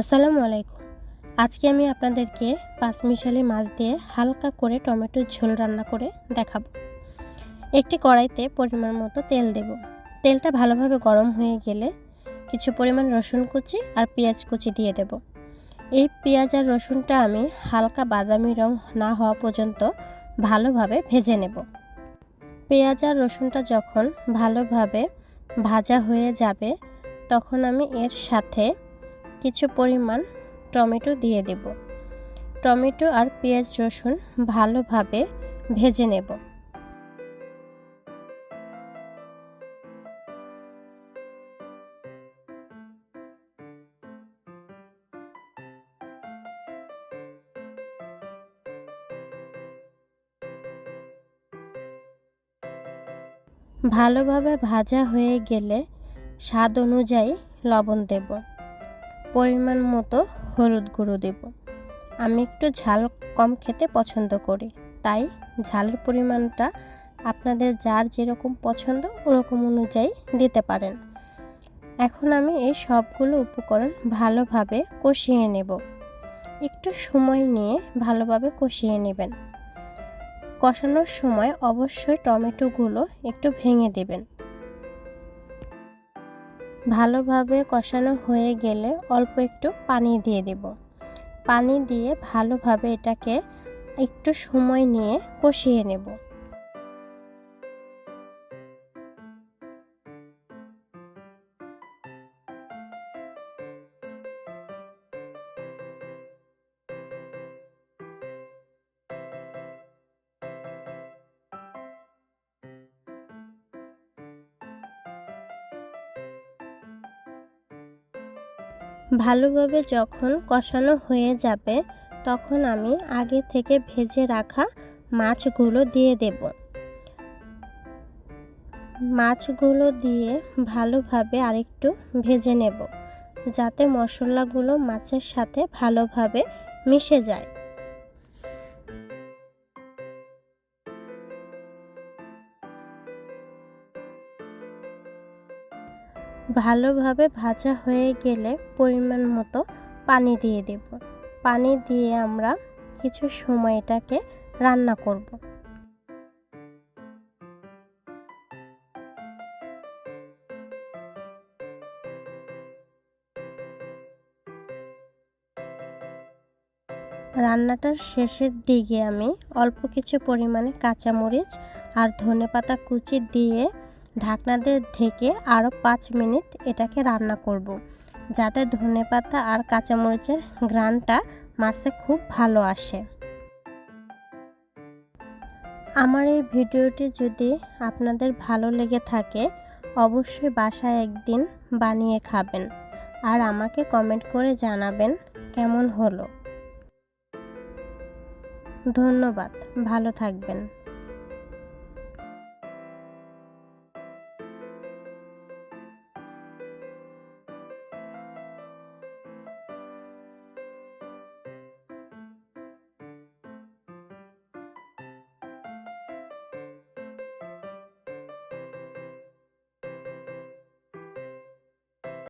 আসসালামু আলাইকুম। আজকে আমি আপনাদেরকে পাঁচমিশালি মাছ দিয়ে হালকা করে টমেটোর ঝোল রান্না করে দেখাবো। একটি কড়াইতে পরিমাণ মতো তেল দেব। তেলটা ভালোভাবে গরম হয়ে গেলে কিছু পরিমাণ রসুন কুচি আর পেঁয়াজ কুচি দিয়ে দেব। এই পেঁয়াজ আর রসুনটা আমি হালকা বাদামি রং না হওয়া পর্যন্ত ভালোভাবে ভেজে নেব। পেঁয়াজ আর রসুনটা যখন ভালোভাবে ভাজা হয়ে যাবে তখন আমি এর সাথে কিছু পরিমাণ টমেটো দিয়ে দেব। টমেটো আর পেঁয়াজ রসুন ভালোভাবে ভেজে নেব। ভালোভাবে ভাজা হয়ে গেলে স্বাদ অনুযায়ী লবণ দেব, পরিমাণ মতো হলুদ গুঁড়ো দেব। আমি একটু ঝাল কম খেতে পছন্দ করি, তাই ঝালের পরিমাণটা আপনাদের যার যেরকম পছন্দ ওরকম অনুযায়ী দিতে পারেন। এখন আমি এই সবগুলো উপকরণ ভালোভাবে কষিয়ে নেব। একটু সময় নিয়ে ভালোভাবে কষিয়ে নেবেন। কষানোর সময় অবশ্যই টমেটোগুলো একটু ভেঙে দেবেন। ভালোভাবে কষানো হয়ে গেলে অল্প একটু পানি দিয়ে দেব। পানি দিয়ে ভালোভাবে এটাকে একটু সময় নিয়ে কষিয়ে নেব। ভালোভাবে যখন কষানো হয়ে যাবে তখন আমি আগে থেকে ভেজে রাখা মাছগুলো দিয়ে দেব। মাছগুলো দিয়ে ভালোভাবে আরেকটু ভেজে নেব, যাতে মশলাগুলো মাছের সাথে ভালোভাবে মিশে যায়। ভালোভাবে ভাজা হয়ে গেলে পরিমাণ মতো পানি দিয়ে দেব। পানি দিয়ে আমরা কিছু সময় এটাকে রান্না করব। রান্নাটার শেষের দিকে আমি অল্প কিছু পরিমাণে কাঁচামরিচ আর ধনেপাতা কুচি দিয়ে ঢাকনা দিয়ে ঢেকে আরও 5 মিনিট এটাকে রান্না করব, যাতে ধনেপাতা আর কাঁচামরিচের ঘ্রাণটা মাছে খুব ভালো আসে। আমার এই ভিডিওটি যদি আপনাদের ভালো লেগে থাকে অবশ্যই বাসায় একদিন বানিয়ে খাবেন আর আমাকে কমেন্ট করে জানাবেন কেমন হলো। ধন্যবাদ, ভালো থাকবেন।